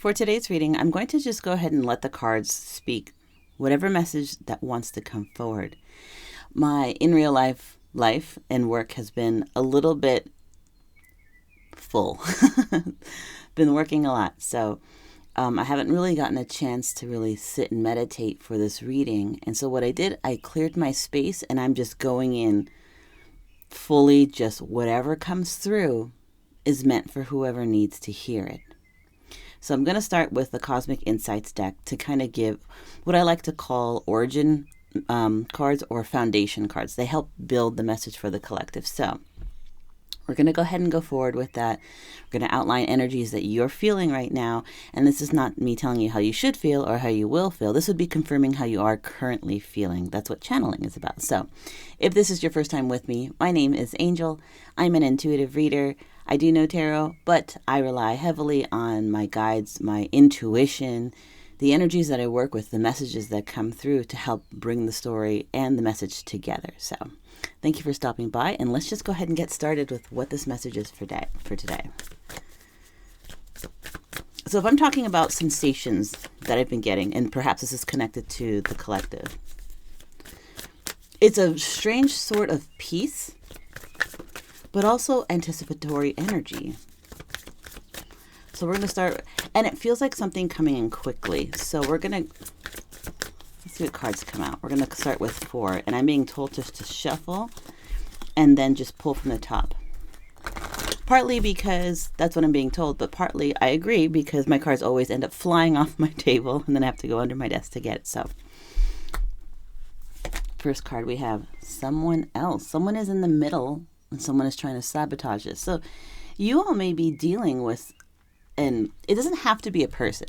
For today's reading, I'm going to just go ahead and let the cards speak whatever message that wants to come forward. My in real life and work has been a little bit full. Been working a lot, so I haven't really gotten a chance to really sit and meditate for this reading. And so what I did, I cleared my space and I'm just going in fully, just whatever comes through is meant for whoever needs to hear it. So I'm going to start with the Cosmic Insights deck to kind of give what I like to call origin cards or foundation cards. They help build the message for the collective. So we're going to go ahead and go forward with that. We're going to outline energies that you're feeling right now. And this is not me telling you how you should feel or how you will feel. This would be confirming how you are currently feeling. That's what channeling is about. So if this is your first time with me, my name is Angel. I'm an intuitive reader. I do know tarot, but I rely heavily on my guides, my intuition, the energies that I work with, the messages that come through to help bring the story and the message together. So thank you for stopping by, and let's just go ahead and get started with what this message is for today. So if I'm talking about sensations that I've been getting, and perhaps this is connected to the collective, it's a strange sort of peace, but also anticipatory energy. So we're going to start, and it feels like something coming in quickly. So we're going to, let's see what cards come out. We're going to start with 4, and I'm being told just to shuffle and then just pull from the top. Partly because that's what I'm being told, but partly I agree because my cards always end up flying off my table and then I have to go under my desk to get it. So first card we have someone else. Someone is in the middle and someone is trying to sabotage this. So you all may be dealing with, and it doesn't have to be a person.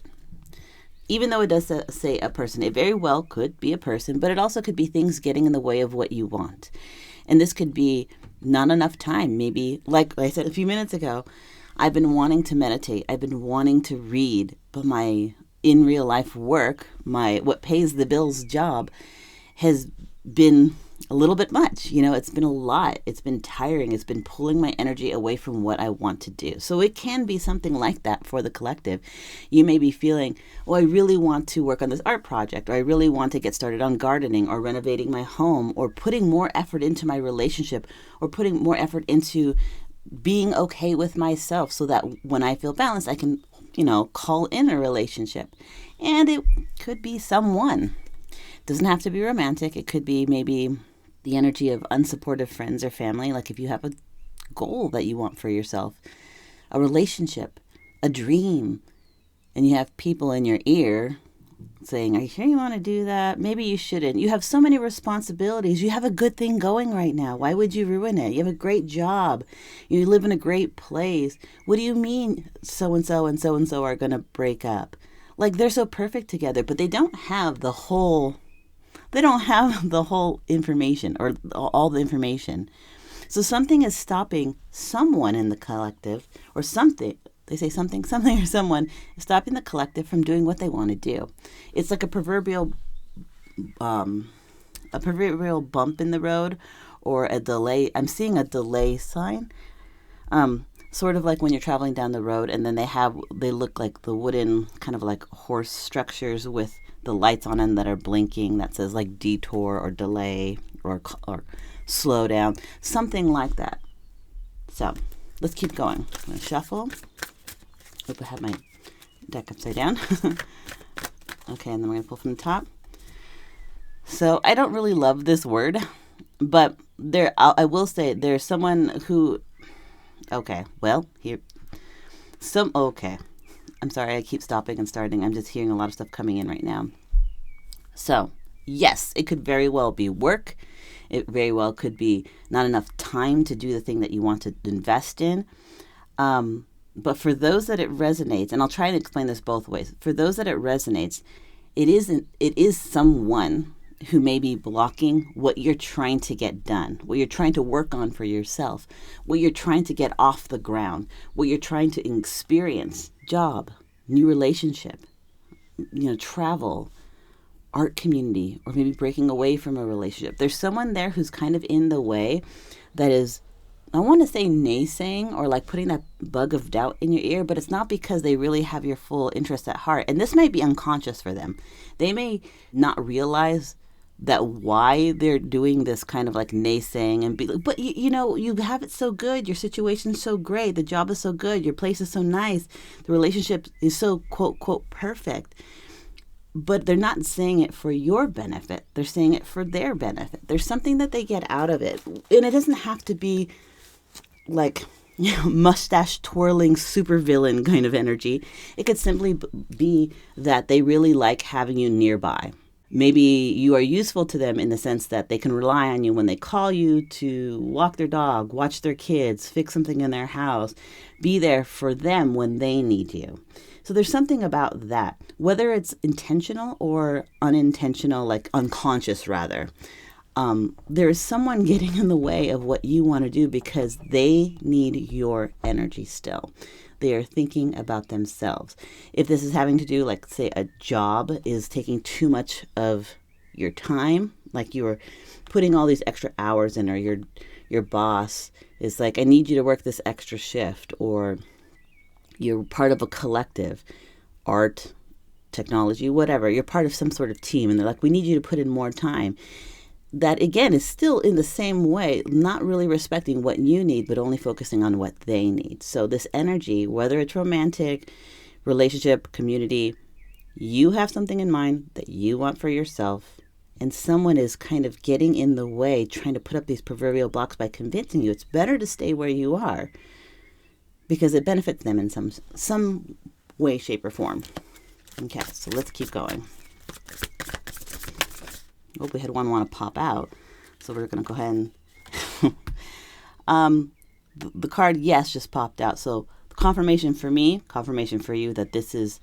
Even though it does say a person, it very well could be a person, but it also could be things getting in the way of what you want. And this could be not enough time. Maybe, like I said a few minutes ago, I've been wanting to meditate. I've been wanting to read, but my in real life work, my what pays the bills job has been a little bit much. It's been a lot. It's been tiring. It's been pulling my energy away from what I want to do. So it can be something like that for the collective. You may be feeling, oh, I really want to work on this art project, or I really want to get started on gardening or renovating my home, or putting more effort into my relationship, or putting more effort into being okay with myself so that when I feel balanced, I can, call in a relationship. And it could be someone. Doesn't have to be romantic. It could be maybe the energy of unsupportive friends or family. Like if you have a goal that you want for yourself, a relationship, a dream, and you have people in your ear saying, are you sure you want to do that? Maybe you shouldn't. You have so many responsibilities. You have a good thing going right now. Why would you ruin it? You have a great job. You live in a great place. What do you mean so-and-so and so-and-so are going to break up? Like they're so perfect together, but they don't have the whole information or all the information. So something is stopping someone in the collective, or something, they say something or someone is stopping the collective from doing what they want to do. It's like a proverbial bump in the road, or a delay. I'm seeing a delay sign. Sort of like when you're traveling down the road and then they look like the wooden kind of like horse structures with the lights on them that are blinking that says like detour or delay or slow down, something like that. So let's keep going. I'm going to shuffle. Hope I have my deck upside down. Okay, and then we're going to pull from the top. So I don't really love this word, but I will say there's someone who, okay, I'm sorry, I keep stopping and starting. I'm just hearing a lot of stuff coming in right now. So, yes, it could very well be work. It very well could be not enough time to do the thing that you want to invest in. But for those that it resonates, and I'll try and explain this both ways. For those that it resonates, it is someone who may be blocking what you're trying to get done, what you're trying to work on for yourself, what you're trying to get off the ground, what you're trying to experience, job, new relationship, travel, art community, or maybe breaking away from a relationship. There's someone there who's kind of in the way that is I want to say naysaying or like putting that bug of doubt in your ear, but it's not because they really have your full interest at heart. And this might be unconscious for them. They may not realize that why they're doing this kind of like naysaying and be like, but you know, you have it so good, your situation's so great, the job is so good, your place is so nice, the relationship is so quote quote perfect. But they're not saying it for your benefit. They're saying it for their benefit. There's something that they get out of it. And it doesn't have to be like, you know, mustache twirling supervillain kind of energy. It could simply be that they really like having you nearby. Maybe you are useful to them in the sense that they can rely on you when they call you to walk their dog, watch their kids, fix something in their house, be there for them when they need you. So there's something about that, whether it's intentional or unintentional, like unconscious rather. There is someone getting in the way of what you want to do because they need your energy still. They are thinking about themselves. If this is having to do, like, say, a job is taking too much of your time, like you're putting all these extra hours in, or your boss is like, I need you to work this extra shift, or you're part of a collective, art, technology, whatever. You're part of some sort of team, and they're like, we need you to put in more time. That, again, is still in the same way, not really respecting what you need, but only focusing on what they need. So this energy, whether it's romantic, relationship, community, you have something in mind that you want for yourself, and someone is kind of getting in the way, trying to put up these proverbial blocks by convincing you it's better to stay where you are because it benefits them in some way, shape, or form. Okay, so let's keep going. Oh, we had one want to pop out, so we're going to go ahead and the card yes just popped out. So confirmation for me, confirmation for you that this is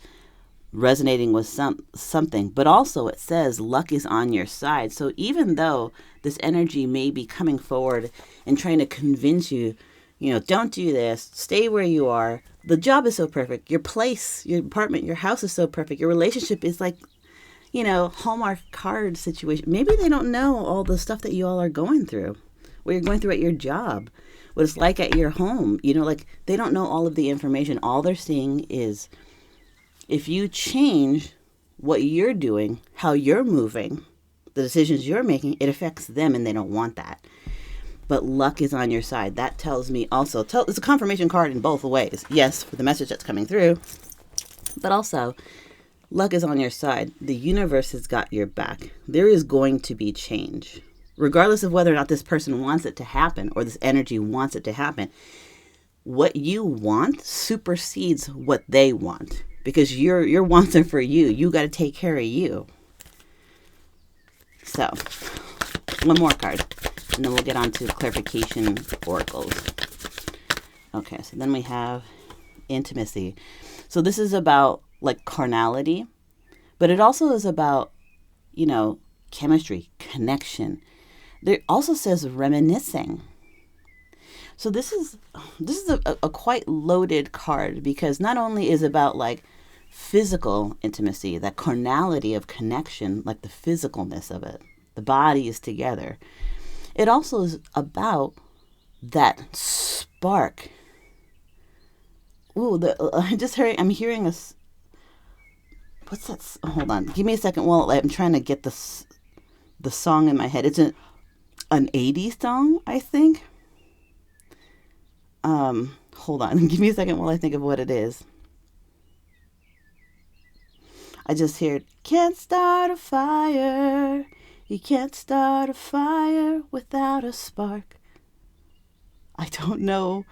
resonating with something, but also it says luck is on your side. So even though this energy may be coming forward and trying to convince you, you know, don't do this, stay where you are, the job is so perfect, your place, your apartment, your house is so perfect, your relationship is like, you know, Hallmark card situation. Maybe they don't know all the stuff that you all are going through, what you're going through at your job, what it's like at your home. You know, like they don't know all of the information. All they're seeing is if you change what you're doing, how you're moving, the decisions you're making, it affects them and they don't want that. But luck is on your side. That tells me also, it's a confirmation card in both ways. Yes, for the message that's coming through, but also luck is on your side. The universe has got your back. There is going to be change. Regardless of whether or not this person wants it to happen or this energy wants it to happen, what you want supersedes what they want because your wants are for you. You got to take care of you. So, one more card, and then we'll get on to clarification oracles. Okay, so then we have intimacy. So this is about like carnality, but it also is about, you know, chemistry, connection. There also says reminiscing. So this is a quite loaded card because not only is it about like physical intimacy, that carnality of connection, like the physicalness of it, the body is together. It also is about that spark. Ooh, I'm hearing a. What's that? Hold on. Give me a second while I'm trying to get the song in my head. It's an 80s song, I think. Hold on. Give me a second while I think of what it is. I just heard, can't start a fire. You can't start a fire without a spark. I don't know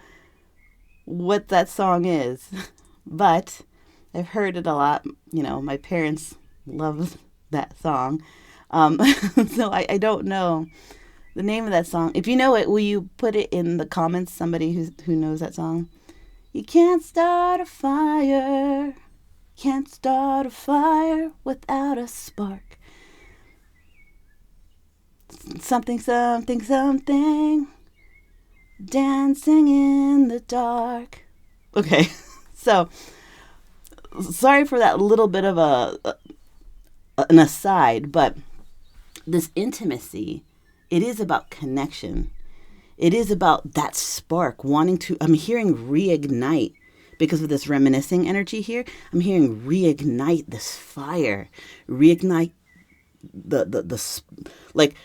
what that song is, but I've heard it a lot. You know, my parents love that song. So I don't know the name of that song. If you know it, will you put it in the comments, somebody who knows that song? You can't start a fire. Can't start a fire without a spark. Something, something, something. Dancing in the dark. Okay, so sorry for that little bit of an aside, but this intimacy, it is about connection. It is about that spark wanting to, I'm hearing reignite because of this reminiscing energy here. I'm hearing reignite this fire, reignite like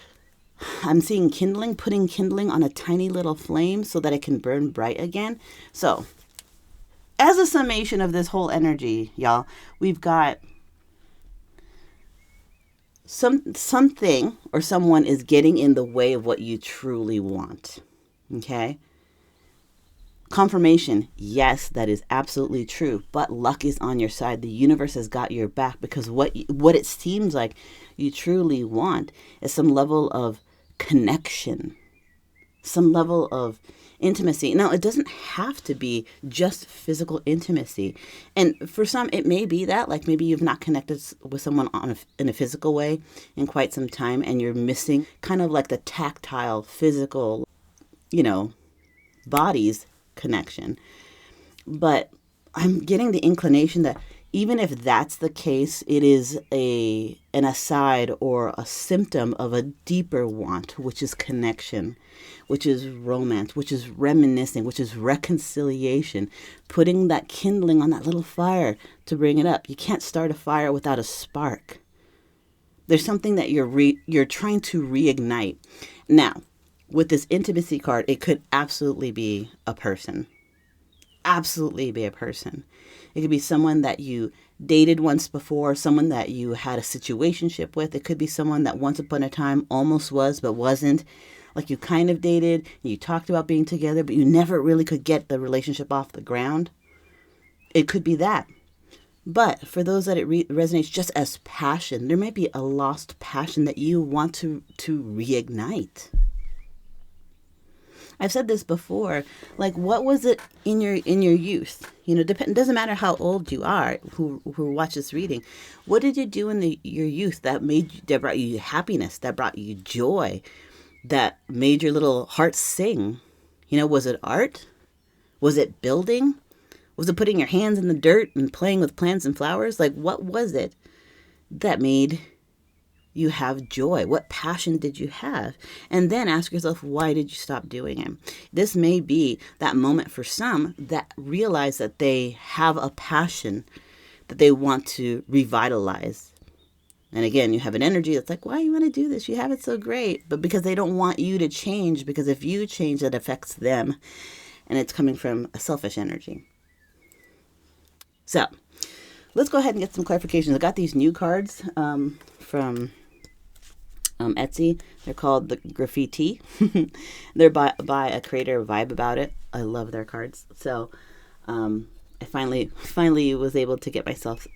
I'm seeing kindling, putting kindling on a tiny little flame so that it can burn bright again. So as a summation of this whole energy, y'all, we've got something or someone is getting in the way of what you truly want. Okay? Confirmation, yes, that is absolutely true, but luck is on your side. The universe has got your back because what it seems like you truly want is some level of connection, some level of intimacy. Now, it doesn't have to be just physical intimacy. And for some, it may be that, like maybe you've not connected with someone in a physical way in quite some time, and you're missing kind of like the tactile, physical, bodies connection. But I'm getting the inclination that even if that's the case, it is an aside or a symptom of a deeper want, which is connection, which is romance, which is reminiscing, which is reconciliation, putting that kindling on that little fire to bring it up. You can't start a fire without a spark. There's something that you're trying to reignite. Now, with this intimacy card, it could absolutely be a person. Absolutely be a person. It could be someone that you dated once before, someone that you had a situationship with. It could be someone that once upon a time almost was but wasn't. Like you kind of dated, you talked about being together, but you never really could get the relationship off the ground. It could be that. But for those that it resonates just as passion, there might be a lost passion that you want to reignite. I've said this before, like what was it in your youth? Doesn't matter how old you are who watch this reading. What did you do in your youth that brought you happiness, that brought you joy, that made your little heart sing? Was it art? Was it building? Was it putting your hands in the dirt and playing with plants and flowers? Like what was it that made you have joy? What passion did you have? And then ask yourself, why did you stop doing it? This may be that moment for some that realize that they have a passion that they want to revitalize. And again, you have an energy that's like, why you want to do this? You have it so great. But because they don't want you to change, because if you change, it affects them. And it's coming from a selfish energy. So let's go ahead and get some clarifications. I got these new cards from Etsy. They're called the Graffiti. They're by a creator, Vibe About It. I love their cards. So I finally was able to get myself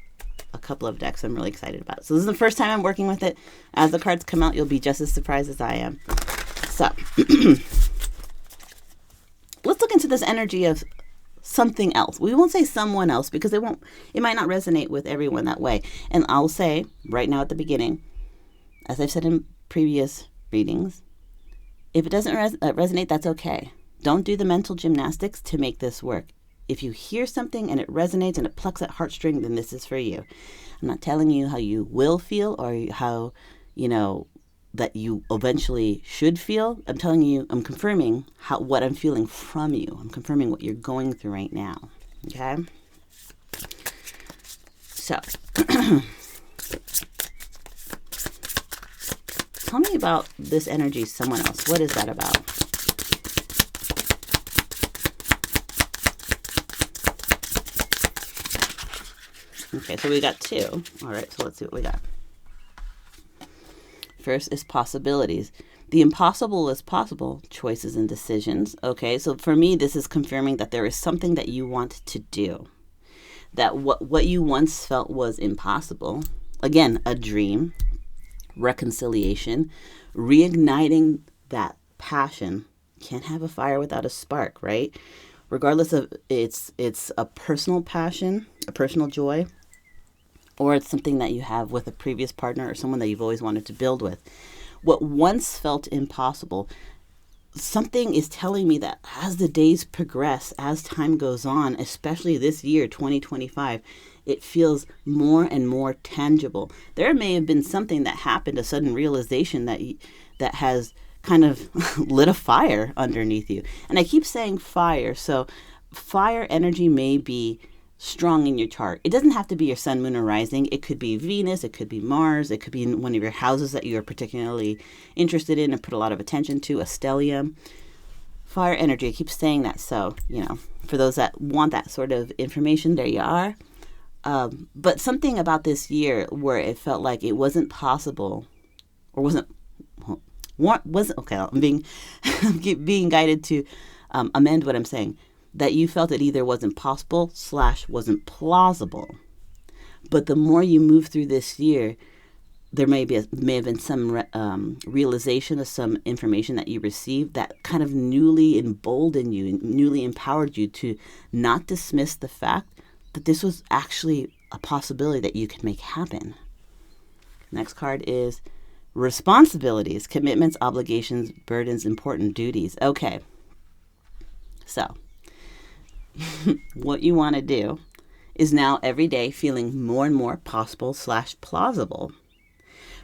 a couple of decks I'm really excited about. So this is the first time I'm working with it. As the cards come out, you'll be just as surprised as I am. So let's look into this energy of something else. We won't say someone else because it might not resonate with everyone that way. And I'll say right now at the beginning, as I've said in previous readings, if it doesn't resonate, that's okay. Don't do the mental gymnastics to make this work. If you hear something and it resonates and it plucks that heartstring, then this is for you. I'm not telling you how you will feel or how, that you eventually should feel. I'm telling you, I'm confirming what I'm feeling from you. I'm confirming what you're going through right now. Okay? So, tell me about this energy, someone else. What is that about? Okay, so we got two. All right, so let's see what we got. First is possibilities. The impossible is possible. Choices and decisions. Okay, so for me, this is confirming that there is something that you want to do. That what you once felt was impossible. Again, a dream. Reconciliation. Reigniting that passion. Can't have a fire without a spark, right? Regardless of it's a personal passion, a personal joy, or it's something that you have with a previous partner or someone that you've always wanted to build with. What once felt impossible, something is telling me that as the days progress, as time goes on, especially this year, 2025, it feels more and more tangible. There may have been something that happened, a sudden realization that has kind of lit a fire underneath you. And I keep saying fire, so fire energy may be strong in your chart. It doesn't have to be your sun, moon, or rising. It could be Venus, it could be Mars, it could be in one of your houses that you're particularly interested in and put a lot of attention to, a stellium. Fire energy, I keep saying that, so, for those that want that sort of information, there you are. But something about this year where it felt like it wasn't possible, or wasn't okay. I'm being guided to amend what I'm saying. That you felt it either wasn't possible / wasn't plausible. But the more you move through this year, there may have been some realization of some information that you received that kind of newly emboldened you, newly empowered you to not dismiss the fact that this was actually a possibility that you could make happen. Next card is responsibilities, commitments, obligations, burdens, important duties. Okay. So, what you want to do is now every day feeling more and more possible / plausible.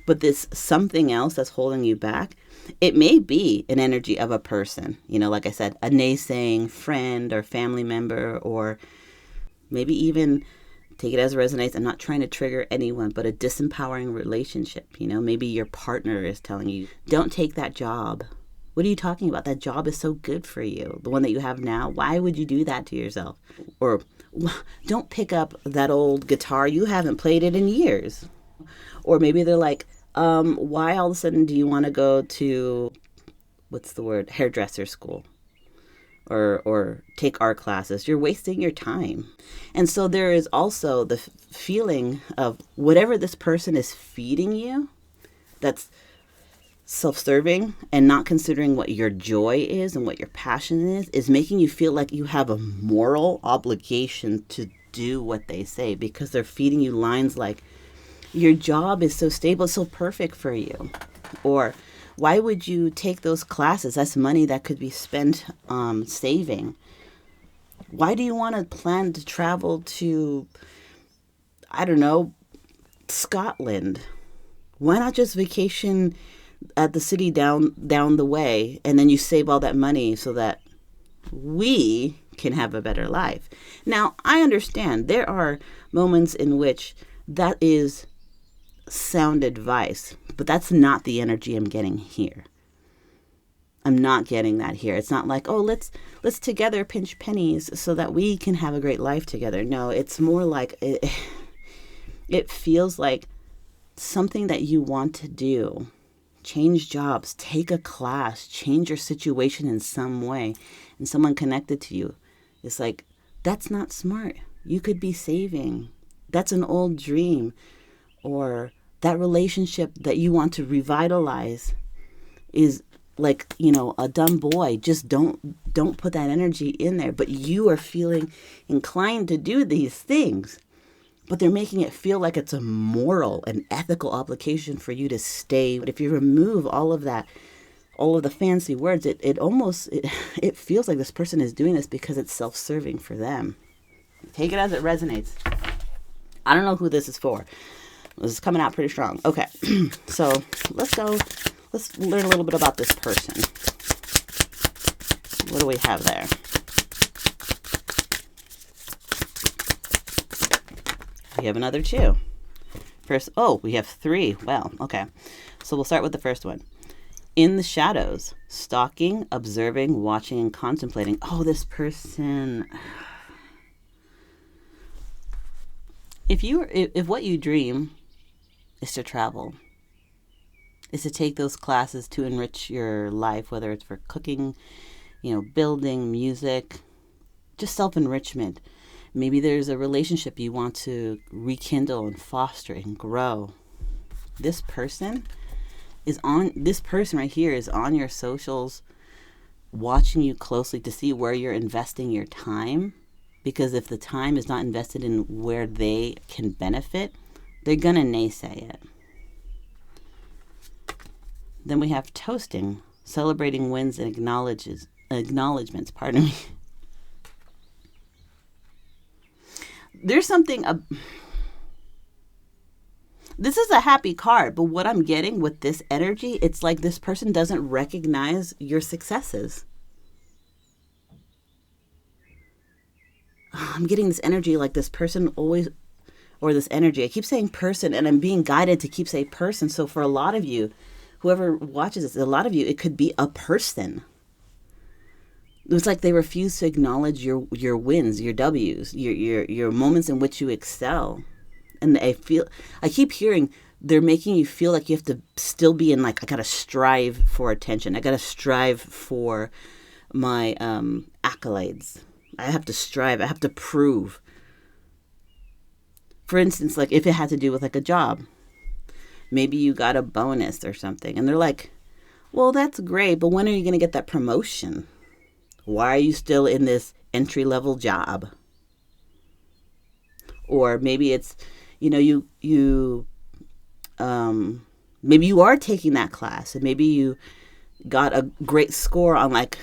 But this something else that's holding you back, it may be an energy of a person. Like I said, a naysaying friend or family member, or maybe even, take it as it resonates, I'm not trying to trigger anyone, but a disempowering relationship. Maybe your partner is telling you, don't take that job. What are you talking about? That job is so good for you. The one that you have now, why would you do that to yourself? Or don't pick up that old guitar. You haven't played it in years. Or maybe they're like, why all of a sudden do you want to go to, hairdresser school? Or take art classes? You're wasting your time. And so there is also the feeling of whatever this person is feeding you that's self-serving and not considering what your joy is and what your passion is making you feel like you have a moral obligation to do what they say, because they're feeding you lines like, your job is so stable, it's so perfect for you. Or, why would you take those classes? That's money that could be spent saving. Why do you want to plan to travel to, Scotland? Why not just vacation at the city down the way, and then you save all that money so that we can have a better life? Now, I understand there are moments in which that is sound advice, but that's not the energy I'm getting here. I'm not getting that here. It's not like, oh, let's together pinch pennies so that we can have a great life together. No, it's more like it feels like something that you want to do. Change jobs, take a class, change your situation in some way, and someone connected to you. It's like, that's not smart. You could be saving. That's an old dream. Or that relationship that you want to revitalize is like, a dumb boy. Just don't put that energy in there. But you are feeling inclined to do these things. But they're making it feel like it's a moral and ethical obligation for you to stay. But if you remove all of that, all of the fancy words, it feels like this person is doing this because it's self-serving for them. Take it as it resonates. I don't know who this is for. This is coming out pretty strong. Okay, so let's learn a little bit about this person. What do we have there? We have another 2. We have 3. Well, okay. So we'll start with the first one. In the shadows, stalking, observing, watching, and contemplating. Oh, this person. If what you dream is to travel, is to take those classes to enrich your life, whether it's for cooking, building, music, just self-enrichment. Maybe there's a relationship you want to rekindle and foster and grow. This person right here is on your socials, watching you closely to see where you're investing your time. Because if the time is not invested in where they can benefit, they're going to naysay it. Then we have toasting, celebrating wins and acknowledgments. Pardon me. There's something This is a happy card, but what I'm getting with this energy, it's like this person doesn't recognize your successes. I'm getting this energy like this person always, or this energy. I keep saying person, and I'm being guided to keep saying person. So for a lot of you, whoever watches this, a lot of you, it could be a person. It's like they refuse to acknowledge your wins, your W's, your moments in which you excel. And I keep hearing they're making you feel like you have to still be in, like, I gotta strive for attention. I gotta strive for my accolades. I have to strive. I have to prove. For instance, like if it had to do with like a job, maybe you got a bonus or something, and they're like, well, that's great, but when are you going to get that promotion? Why are you still in this entry level job? Or maybe it's, maybe you are taking that class, and maybe you got a great score on, like,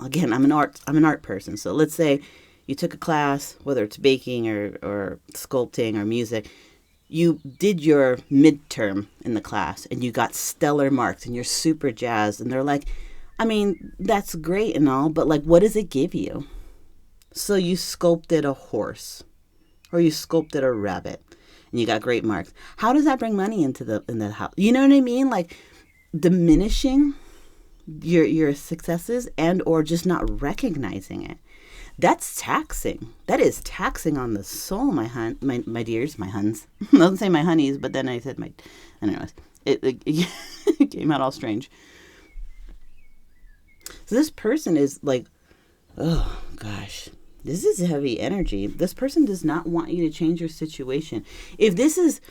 again, I'm an art person. So let's say you took a class, whether it's baking or sculpting or music. You did your midterm in the class and you got stellar marks and you're super jazzed. And they're like, I mean, that's great and all, but like, what does it give you? So you sculpted a horse or you sculpted a rabbit and you got great marks. How does that bring money into the house? You know what I mean? Like diminishing your successes and or just not recognizing it. That's taxing. That is taxing on the soul, my dears, my huns. I wasn't say my honeys, but then I said my, anyways, it came out all strange. So this person is like, oh gosh, this is heavy energy. This person does not want you to change your situation. If this is,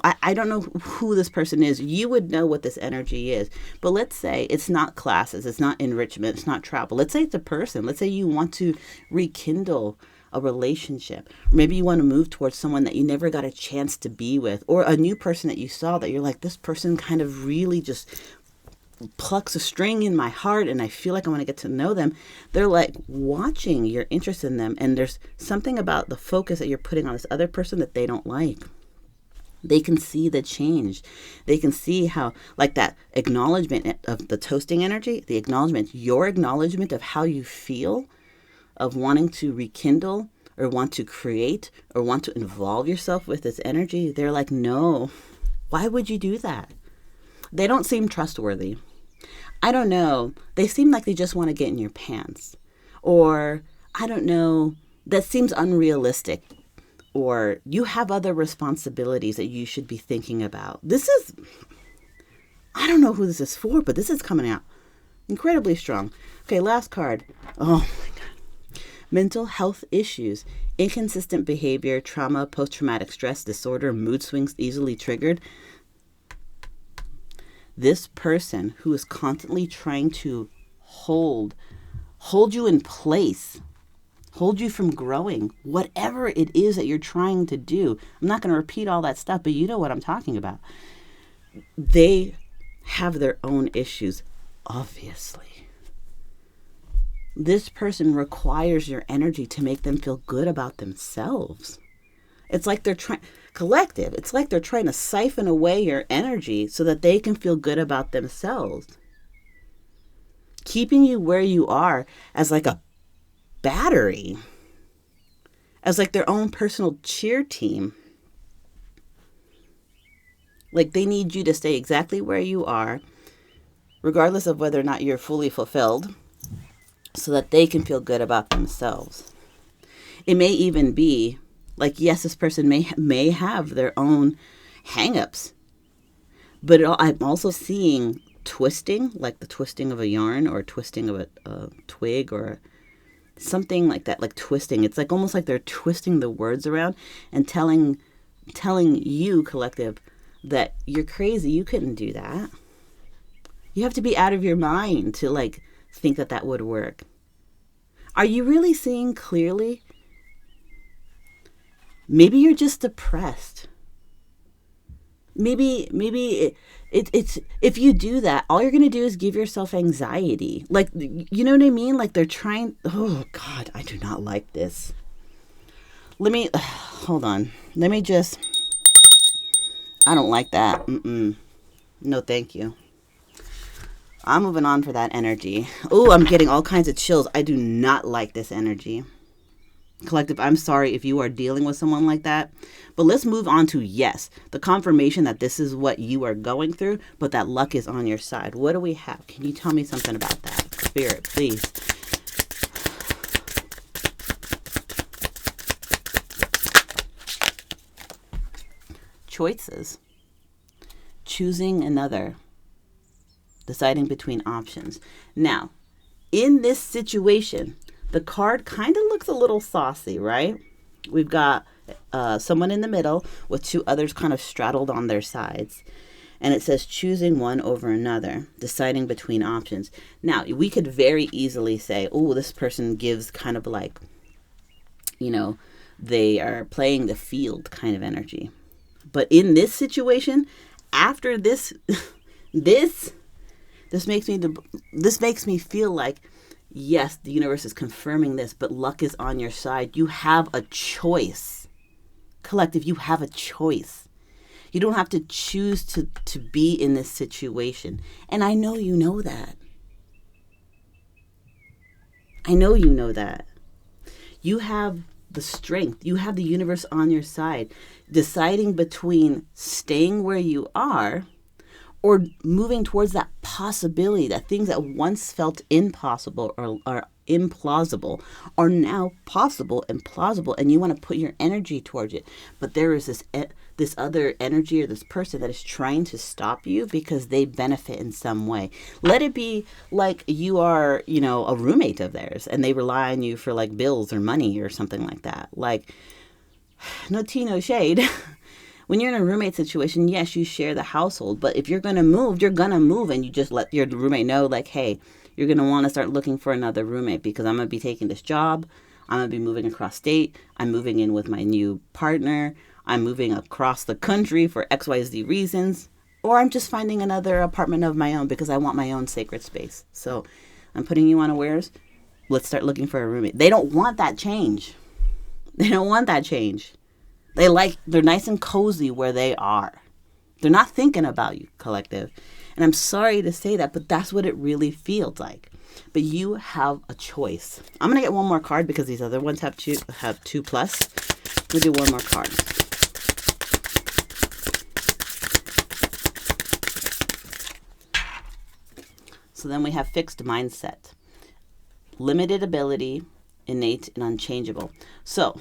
I don't know who this person is. You would know what this energy is. But let's say it's not classes, it's not enrichment, it's not travel. Let's say it's a person. Let's say you want to rekindle a relationship. Maybe you want to move towards someone that you never got a chance to be with, or a new person that you saw that you're like, this person kind of really just plucks a string in my heart and I feel like I want to get to know them. They're like watching your interest in them, and there's something about the focus that you're putting on this other person that they don't like. They can see the change. They can see how, like that acknowledgement of the toasting energy, the acknowledgement, your acknowledgement of how you feel, of wanting to rekindle or want to create or want to involve yourself with this energy. They're like, no, why would you do that? They don't seem trustworthy. I don't know. They seem like they just want to get in your pants. Or, I don't know, that seems unrealistic. Or you have other responsibilities that you should be thinking about. This is, I don't know who this is for, but this is coming out incredibly strong. Okay, last card. Oh my God. Mental health issues, inconsistent behavior, trauma, post-traumatic stress disorder, mood swings easily triggered. This person who is constantly trying to hold you in place, hold you from growing, whatever it is that you're trying to do. I'm not going to repeat all that stuff, but you know what I'm talking about. They have their own issues, obviously. This person requires your energy to make them feel good about themselves. It's like they're collective. It's like they're trying to siphon away your energy so that they can feel good about themselves. Keeping you where you are as like a battery, as like their own personal cheer team. Like they need you to stay exactly where you are, regardless of whether or not you're fully fulfilled, so that they can feel good about themselves. It may even be like, yes, this person may have their own hang-ups, but I'm also seeing twisting, like the twisting of a yarn or twisting of a twig or something like that, like twisting. It's like almost like they're twisting the words around and telling you, collective, that you're crazy. You couldn't do that. You have to be out of your mind to like think that would work. Are you really seeing clearly? Maybe you're just depressed. Maybe it's if you do that, all you're going to do is give yourself anxiety. Like, you know what I mean? Like they're trying, oh God, I do not like this. Hold on. Let me just, I don't like that. No, thank you. I'm moving on for that energy. Oh, I'm getting all kinds of chills. I do not like this energy. Collective, I'm sorry if you are dealing with someone like that. But let's move on to yes, the confirmation that this is what you are going through, but that luck is on your side. What do we have? Can you tell me something about that? Spirit, please. Choices. Choosing another. Deciding between options. Now, in this situation, the card kind of looks a little saucy, right? We've got someone in the middle with two others kind of straddled on their sides. And it says choosing one over another, deciding between options. Now, we could very easily say, oh, this person gives kind of like, they are playing the field kind of energy. But in this situation, after this, this makes me feel like, yes, the universe is confirming this, but luck is on your side. You have a choice. Collective, you have a choice. You don't have to choose to be in this situation. And I know you know that. I know you know that. You have the strength. You have the universe on your side. Deciding between staying where you are or moving towards that possibility, that things that once felt impossible or are implausible are now possible and plausible, and you want to put your energy towards it. But there is this other energy or this person that is trying to stop you because they benefit in some way. Let it be like you are, a roommate of theirs and they rely on you for like bills or money or something like that. Like, no tea, no shade. When you're in a roommate situation, yes, you share the household, but if you're going to move, you're going to move, and you just let your roommate know, like, hey, you're going to want to start looking for another roommate because I'm going to be taking this job. I'm going to be moving across state. I'm moving in with my new partner. I'm moving across the country for XYZ reasons. Or I'm just finding another apartment of my own because I want my own sacred space. So I'm putting you unawares. Let's start looking for a roommate. They don't want that change. They don't want that change. They're nice and cozy where they are. They're not thinking about you, collective. And I'm sorry to say that, but that's what it really feels like. But you have a choice. I'm going to get one more card because these other ones have two plus. We'll do one more card. So then we have fixed mindset. Limited ability, innate and unchangeable. So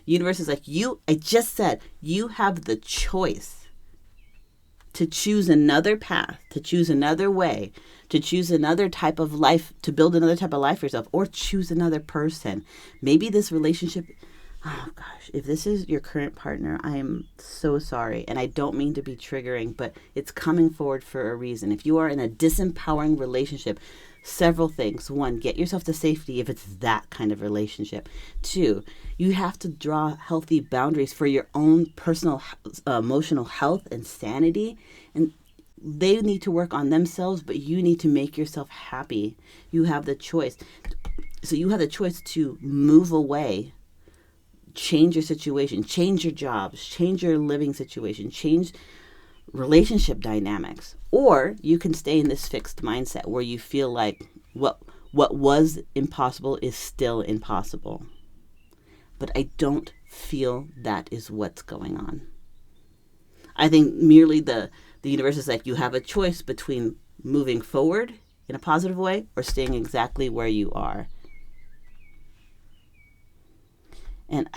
universe is like, I just said, you have the choice to choose another path, to choose another way, to choose another type of life, to build another type of life for yourself, or choose another person. Maybe this relationship, oh gosh, if this is your current partner, I am so sorry. And I don't mean to be triggering, but it's coming forward for a reason. If you are in a disempowering relationship, several things. One, get yourself to safety if it's that kind of relationship. Two, you have to draw healthy boundaries for your own personal emotional health and sanity. And they need to work on themselves, but you need to make yourself happy. You have the choice. So you have the choice to move away, change your situation, change your jobs, change your living situation, change relationship dynamics. Or you can stay in this fixed mindset where you feel like what was impossible is still impossible. But I don't feel that is what's going on. I think merely the universe is like, you have a choice between moving forward in a positive way or staying exactly where you are. And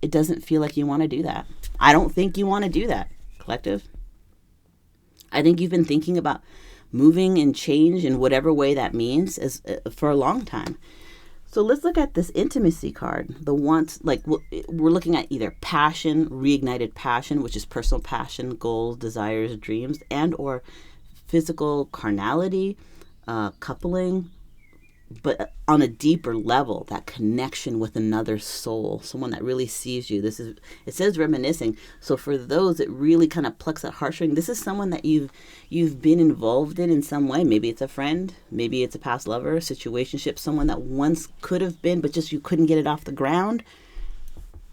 it doesn't feel like you want to do that. I don't think you want to do that, collective. I think you've been thinking about moving and change in whatever way that means for a long time. So let's look at this intimacy card. The want, like we're looking at either passion, reignited passion, which is personal passion, goals, desires, dreams, and or physical carnality, coupling, but on a deeper level, that connection with another soul, someone that really sees you. It says reminiscing. So for those that really kind of plucks that heartstring, this is someone that you've been involved in some way. Maybe it's a friend, maybe it's a past lover, a situationship, someone that once could have been, but just you couldn't get it off the ground.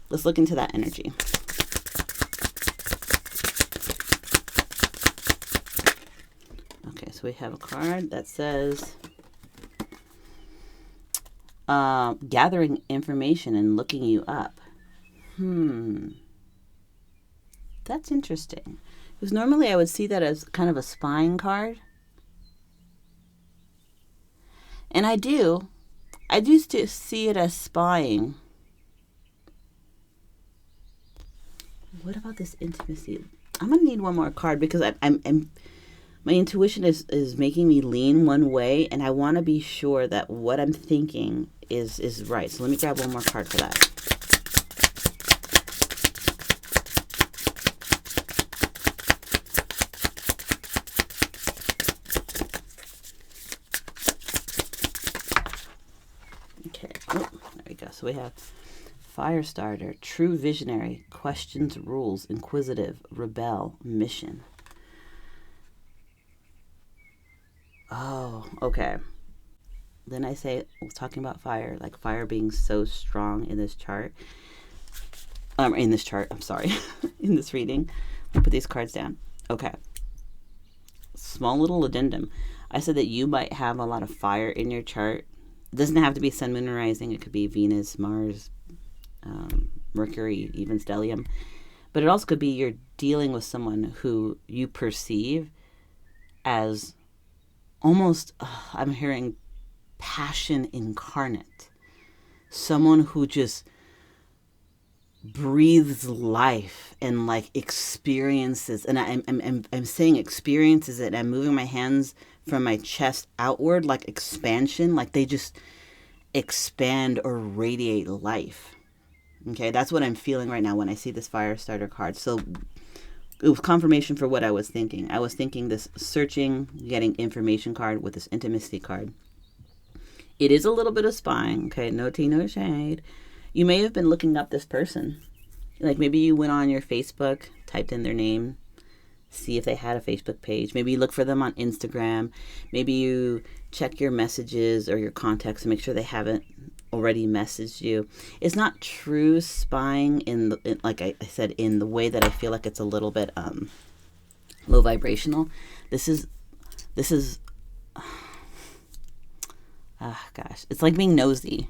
Let's look into that energy. So we have a card that says gathering information and looking you up. That's interesting. Because normally I would see that as kind of a spying card. And I do still see it as spying. What about this intimacy? I'm going to need one more card because I'm my intuition is making me lean one way, and I want to be sure that what I'm thinking is right. So let me grab one more card for that. Okay. Oh, there we go. So we have Firestarter, True Visionary, Questions Rules, Inquisitive, Rebel, Mission. Oh, okay. Then I say, I was talking about fire, like fire being so strong in this chart. In this reading. I'll put these cards down. Okay. Small little addendum. I said that you might have a lot of fire in your chart. It doesn't have to be sun, moon, or rising. It could be Venus, Mars, Mercury, even stellium. But it also could be you're dealing with someone who you perceive as almost, I'm hearing passion incarnate. Someone who just breathes life and like experiences. And I'm saying experiences it. I'm moving my hands from my chest outward, like expansion, like they just expand or radiate life. Okay, that's what I'm feeling right now when I see this Firestarter card. So it was confirmation for what I was thinking. I was thinking this searching, getting information card with this intimacy card. It is a little bit of spying, okay? No tea, no shade. You may have been looking up this person. Like maybe you went on your Facebook, typed in their name, see if they had a Facebook page. Maybe you look for them on Instagram. Maybe you check your messages or your contacts and make sure they haven't already messaged you. It's not true spying like I said, in the way that I feel like it's a little bit low vibrational. This is it's like being nosy,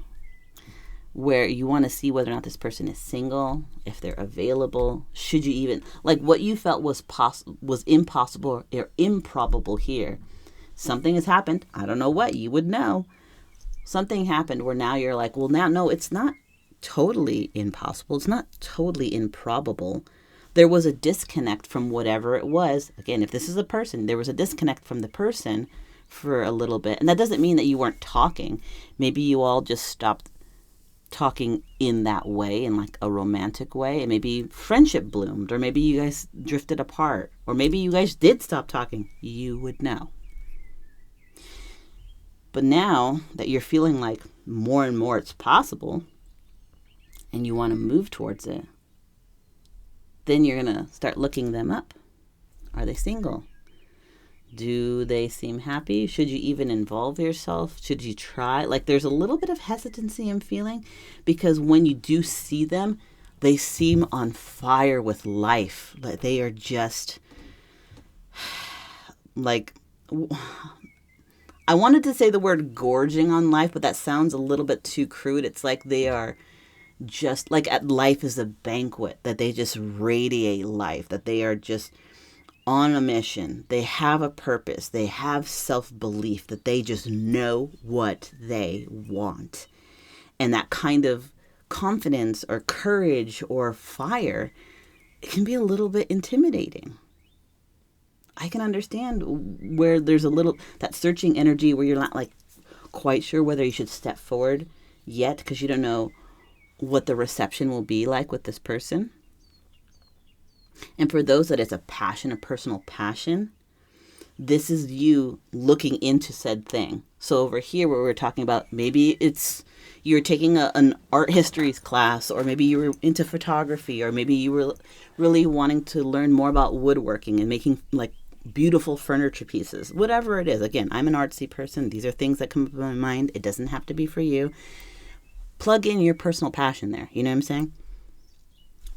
where you want to see whether or not this person is single, if they're available, should you even, like what you felt was impossible or improbable here. Something has happened. I don't know what, you would know. Something happened where now you're like, well, now, no, it's not totally impossible. It's not totally improbable. There was a disconnect from whatever it was. Again, if this is a person, there was a disconnect from the person for a little bit. And that doesn't mean that you weren't talking. Maybe you all just stopped talking in that way, in like a romantic way. And maybe friendship bloomed, or maybe you guys drifted apart, or maybe you guys did stop talking. You would know. But now that you're feeling like more and more it's possible and you want to move towards it, then you're going to start looking them up. Are they single? Do they seem happy? Should you even involve yourself? Should you try? Like there's a little bit of hesitancy I'm feeling, because when you do see them, they seem on fire with life. Like they are just like... I wanted to say the word gorging on life, but that sounds a little bit too crude. It's like they are just like at life is a banquet, that they just radiate life, that they are just on a mission. They have a purpose. They have self-belief, that they just know what they want. And that kind of confidence or courage or fire, it can be a little bit intimidating. I can understand where there's a little, that searching energy where you're not like quite sure whether you should step forward yet, because you don't know what the reception will be like with this person. And for those that it's a passion, a personal passion, this is you looking into said thing. So over here where we're talking about, maybe it's you're taking an art histories class, or maybe you were into photography, or maybe you were really wanting to learn more about woodworking and making like beautiful furniture pieces, whatever it is. Again, I'm an artsy person. These are things that come up in my mind. It doesn't have to be for you. Plug in your personal passion there. You know what I'm saying?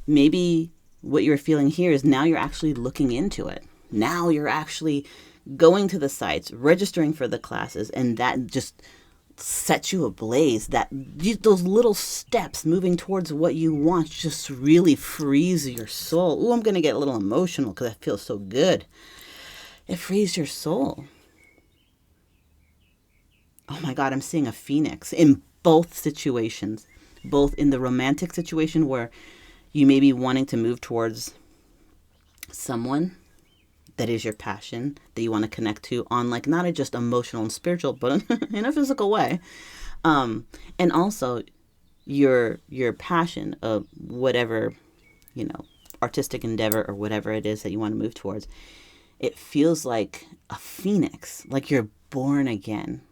Maybe what you're feeling here is now you're actually looking into it. Now you're actually going to the sites, registering for the classes, and that just sets you ablaze. Those little steps moving towards what you want just really frees your soul. Ooh, I'm going to get a little emotional because I feel so good. It frees your soul. Oh my God, I'm seeing a phoenix in both situations, both in the romantic situation where you may be wanting to move towards someone that is your passion, that you want to connect to on like not a just emotional and spiritual, but in a physical way. And also your passion of whatever, artistic endeavor or whatever it is that you want to move towards. It feels like a phoenix, like you're born again.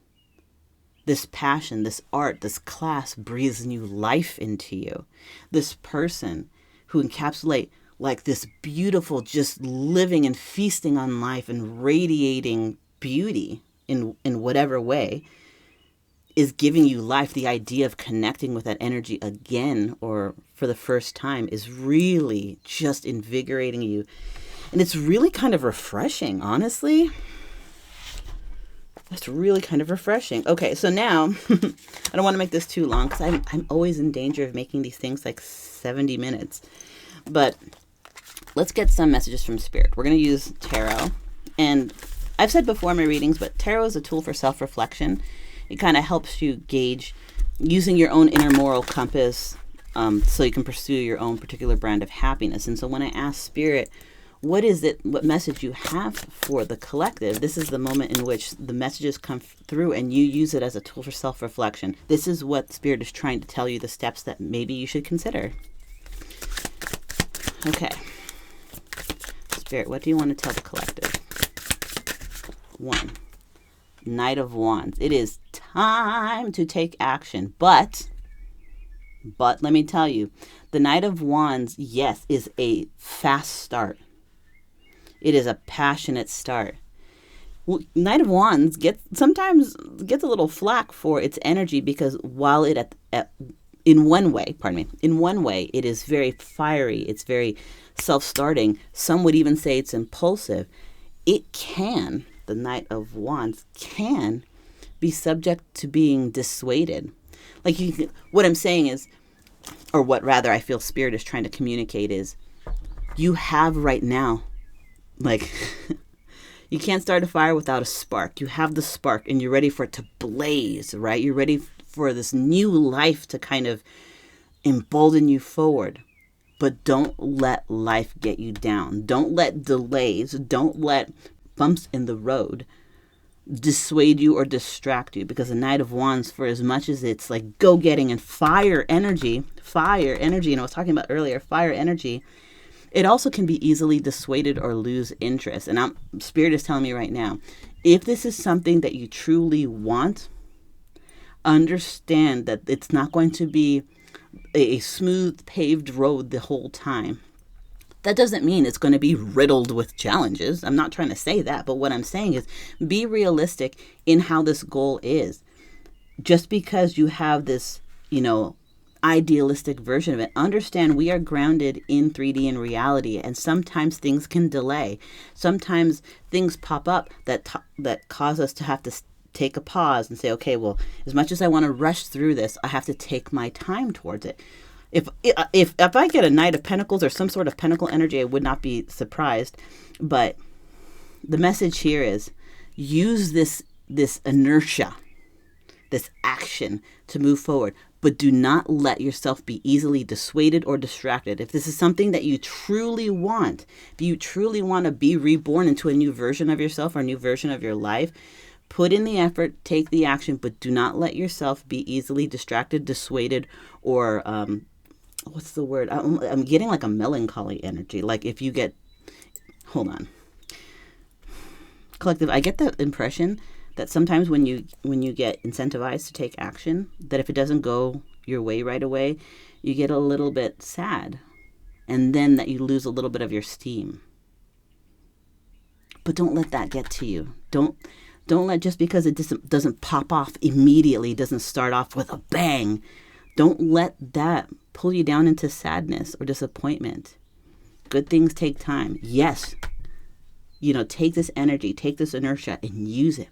This passion, this art, this class breathes new life into you. This person who encapsulate like this beautiful, just living and feasting on life and radiating beauty in whatever way is giving you life. The idea of connecting with that energy again or for the first time is really just invigorating you. And it's really kind of refreshing, honestly. That's really kind of refreshing. Okay, so now, I don't want to make this too long because I'm always in danger of making these things like 70 minutes. But let's get some messages from Spirit. We're going to use tarot. And I've said before in my readings, but tarot is a tool for self-reflection. It kind of helps you gauge using your own inner moral compass so you can pursue your own particular brand of happiness. And so when I ask Spirit, what message you have for the collective, this is the moment in which the messages come through and you use it as a tool for self-reflection. This is what Spirit is trying to tell you, the steps that maybe you should consider. Okay. Spirit, what do you want to tell the collective? 1. Knight of Wands. It is time to take action. But let me tell you, the Knight of Wands, yes, is a fast start. It is a passionate start. Well, Knight of Wands sometimes gets a little flack for its energy because while it in one way, it is very fiery, it's very self-starting. Some would even say it's impulsive. The Knight of Wands can be subject to being dissuaded. Like what I'm saying is, or what rather I feel Spirit is trying to communicate is, you have right now, like, you can't start a fire without a spark. You have the spark and you're ready for it to blaze, right? You're ready for this new life to kind of embolden you forward. But don't let life get you down. Don't let delays, don't let bumps in the road dissuade you or distract you, because the Knight of Wands, for as much as it's like go-getting and fire energy, and I was talking about earlier, fire energy, it also can be easily dissuaded or lose interest. And Spirit is telling me right now, if this is something that you truly want, understand that it's not going to be a smooth paved road the whole time. That doesn't mean it's going to be riddled with challenges. I'm not trying to say that, but what I'm saying is be realistic in how this goal is. Just because you have this, idealistic version of it, understand we are grounded in 3D and reality, and sometimes things can delay. Sometimes things pop up that cause us to have to take a pause and say, okay, well, as much as I want to rush through this, I have to take my time towards it. If I get a Knight of Pentacles or some sort of Pentacle energy, I would not be surprised. But the message here is use this inertia, this action to move forward. But do not let yourself be easily dissuaded or distracted. If this is something that you truly want, if you truly want to be reborn into a new version of yourself or a new version of your life, put in the effort, take the action, but do not let yourself be easily distracted, dissuaded, or what's the word? I'm getting like a melancholy energy. Like if you get, hold on. Collective, I get the impression that sometimes when you get incentivized to take action, that if it doesn't go your way right away, you get a little bit sad. And then that you lose a little bit of your steam. But don't let that get to you. Don't let, just because it doesn't pop off immediately, doesn't start off with a bang, don't let that pull you down into sadness or disappointment. Good things take time. Yes, take this energy, take this inertia and use it.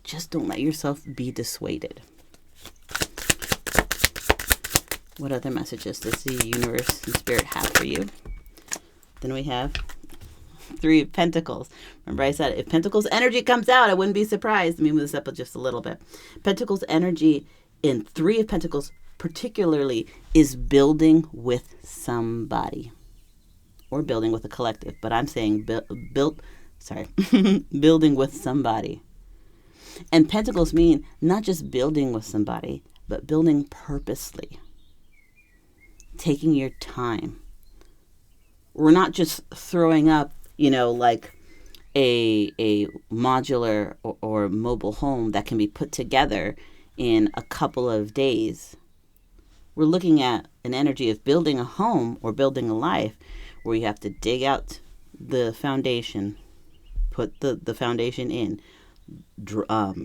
Just don't let yourself be dissuaded. What other messages does the universe and spirit have for you? Then we have 3 of Pentacles. Remember I said if Pentacles energy comes out, I wouldn't be surprised. Let me move this up just a little bit. Pentacles energy in 3 of Pentacles particularly is building with somebody or building with a collective. But I'm saying building with somebody. And Pentacles mean not just building with somebody, but building purposely. Taking your time. We're not just throwing up, like a modular or mobile home that can be put together in a couple of days. We're looking at an energy of building a home or building a life where you have to dig out the foundation, put the foundation in,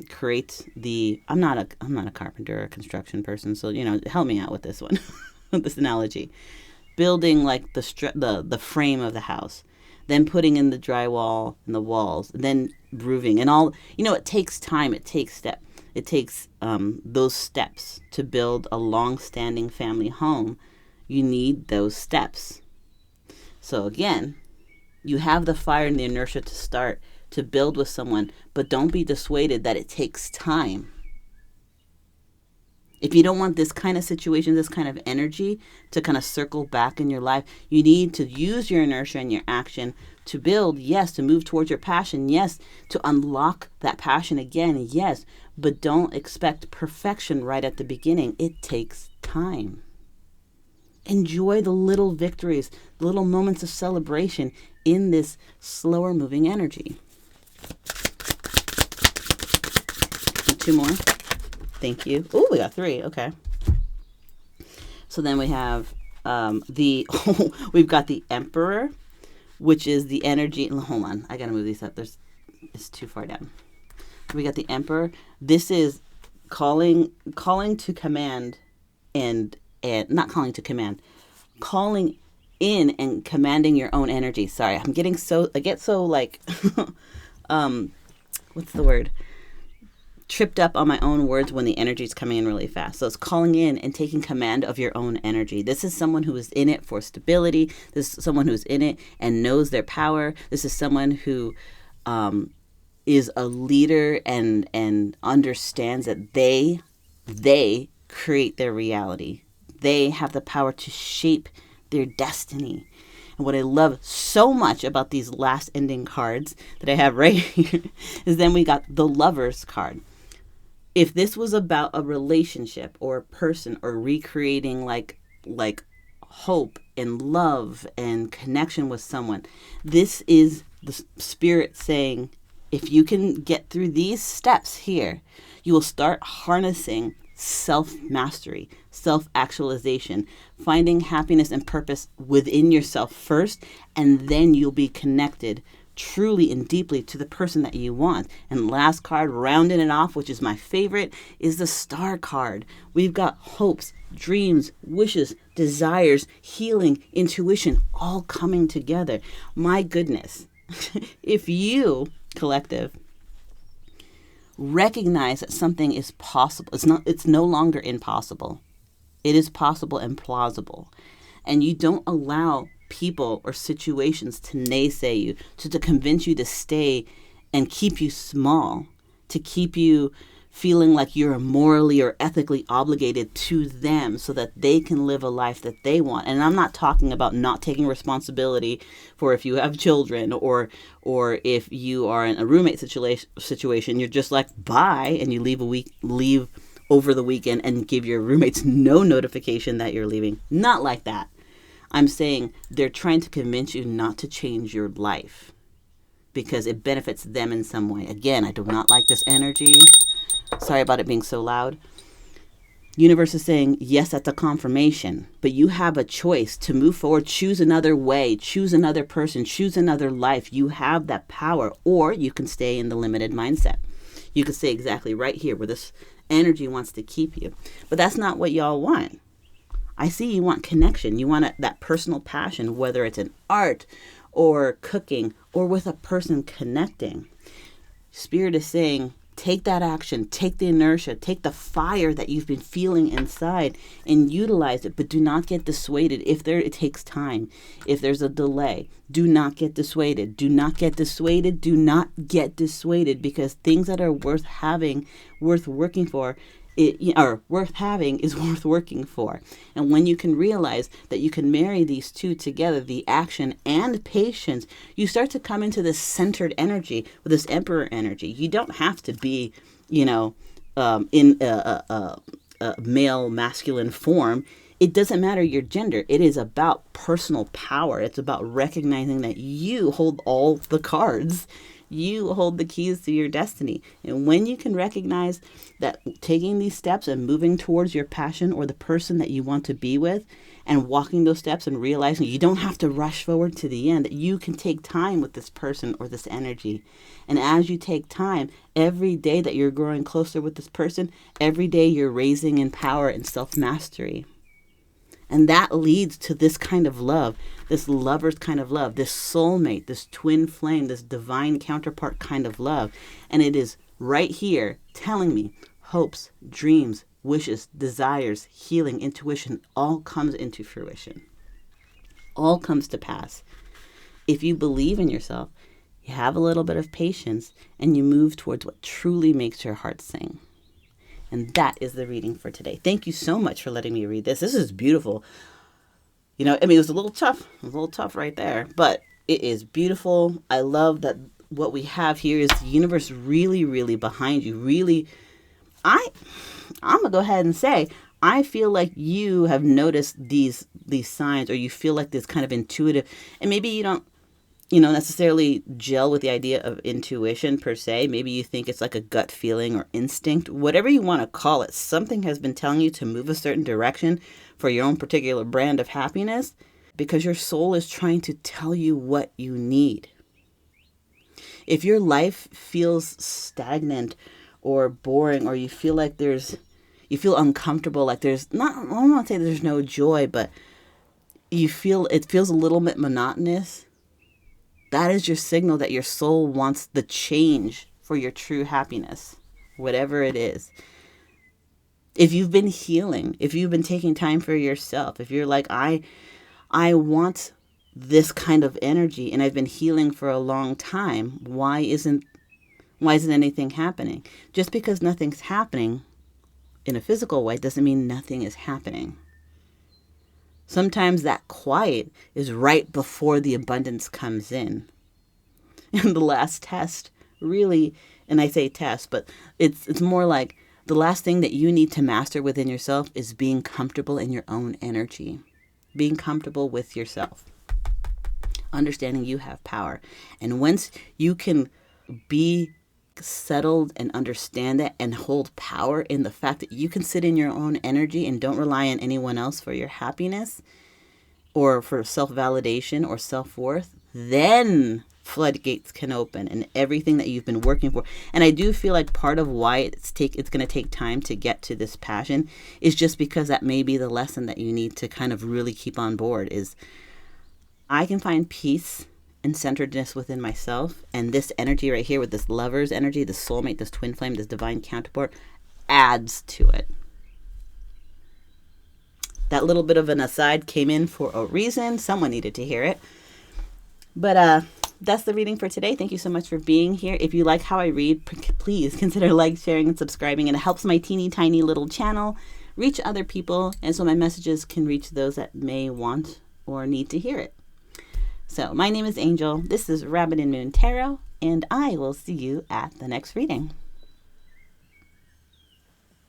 create the. I'm not a carpenter or a construction person, so help me out with this one, with this analogy. Building like the frame of the house, then putting in the drywall and the walls, and then roofing and all. It takes time. It takes those steps to build a long-standing family home. You need those steps. So again, you have the fire and the inertia to start to build with someone, but don't be dissuaded that it takes time. If you don't want this kind of situation, this kind of energy to kind of circle back in your life, you need to use your inertia and your action to build, yes, to move towards your passion, yes, to unlock that passion again, yes, but don't expect perfection right at the beginning. It takes time. Enjoy the little victories, the little moments of celebration in this slower moving energy. 2 more. Thank you. Oh, we got 3. Okay. So then we have we've got the Emperor, which is the energy. Hold on, I gotta move these up. It's too far down. We got the Emperor. This is calling to command and not calling to command, calling in and commanding your own energy. Sorry, I get so like, what's the word? Tripped up on my own words when the energy is coming in really fast. So it's calling in and taking command of your own energy. This is someone who is in it for stability. This is someone who's in it and knows their power. This is someone who is a leader and understands that they create their reality. They have the power to shape their destiny. And what I love so much about these last ending cards that I have right here is then we got the Lovers card. If this was about a relationship or a person or recreating like hope and love and connection with someone, this is the spirit saying, if you can get through these steps here, you will start harnessing self-mastery, self-actualization, finding happiness and purpose within yourself first, and then you'll be connected truly and deeply to the person that you want. And last card, rounding it off, which is my favorite, is the Star card. We've got hopes, dreams, wishes, desires, healing, intuition, all coming together. My goodness. If you, collective, recognize that something is possible, it's no longer impossible. It is possible and plausible. And you don't allow people or situations to naysay you, to convince you to stay and keep you small, to keep you feeling like you're morally or ethically obligated to them so that they can live a life that they want. And I'm not talking about not taking responsibility for if you have children or if you are in a roommate situation, you're just like, bye, and you leave over the weekend and give your roommates no notification that you're leaving. Not like that. I'm saying they're trying to convince you not to change your life because it benefits them in some way. Again, I do not like this energy. Sorry about it being so loud. Universe is saying, yes, that's a confirmation, but you have a choice to move forward, choose another way, choose another person, choose another life. You have that power, or you can stay in the limited mindset. You can stay exactly right here where this energy wants to keep you. But that's not what y'all want. I see you want connection. You want that personal passion, whether it's in art or cooking or with a person connecting. Spirit is saying, take that action, take the inertia, take the fire that you've been feeling inside and utilize it, but do not get dissuaded it takes time. If there's a delay, do not get dissuaded. Do not get dissuaded. Do not get dissuaded, because things that are worth having, worth working for, worth having is worth working for. And when you can realize that you can marry these two together, the action and patience, you start to come into this centered energy, with this emperor energy. You don't have to be, in a male masculine form. It doesn't matter your gender. It is about personal power. It's about recognizing that you hold all the cards. You hold the keys to your destiny. And when you can recognize that taking these steps and moving towards your passion or the person that you want to be with, and walking those steps and realizing you don't have to rush forward to the end, that you can take time with this person or this energy. And as you take time, every day that you're growing closer with this person, every day you're raising in power and self-mastery. And that leads to this kind of love, this lover's kind of love, this soulmate, this twin flame, this divine counterpart kind of love. And it is right here telling me hopes, dreams, wishes, desires, healing, intuition, all comes into fruition. All comes to pass. If you believe in yourself, you have a little bit of patience, and you move towards what truly makes your heart sing. And that is the reading for today. Thank you so much for letting me read this. This is beautiful. It was a little tough. It was a little tough right there, but it is beautiful. I love that what we have here is the universe really, really behind you. Really, I'm going to go ahead and say, I feel like you have noticed these signs, or you feel like this kind of intuitive, and maybe you don't, necessarily gel with the idea of intuition per se. Maybe you think it's like a gut feeling or instinct, whatever you want to call it. Something has been telling you to move a certain direction for your own particular brand of happiness, because your soul is trying to tell you what you need. If your life feels stagnant or boring, or you feel like you feel uncomfortable, like I don't want to say there's no joy, but it feels a little bit monotonous, that is your signal that your soul wants the change for your true happiness, whatever it is. If you've been healing, if you've been taking time for yourself, if you're like, I want this kind of energy and I've been healing for a long time, why isn't anything happening? Just because nothing's happening in a physical way doesn't mean nothing is happening. Sometimes that quiet is right before the abundance comes in. And the last test, really, and I say test, but it's more like the last thing that you need to master within yourself is being comfortable in your own energy. Being comfortable with yourself. Understanding you have power. And once you can be settled and understand that and hold power in the fact that you can sit in your own energy and don't rely on anyone else for your happiness or for self-validation or self-worth, then floodgates can open and everything that you've been working for. And I do feel like part of why it's going to take time to get to this passion is just because that may be the lesson that you need to kind of really keep on board is I can find peace and centeredness within myself, and this energy right here with this lover's energy, this soulmate, this twin flame, this divine counterpart adds to it. That little bit of an aside came in for a reason. Someone needed to hear it. But that's the reading for today. Thank you so much for being here. If you like how I read, please consider sharing, and subscribing. And it helps my teeny tiny little channel reach other people, and so my messages can reach those that may want or need to hear it. So my name is Angel. This is Rabbit and Moon Tarot, and I will see you at the next reading.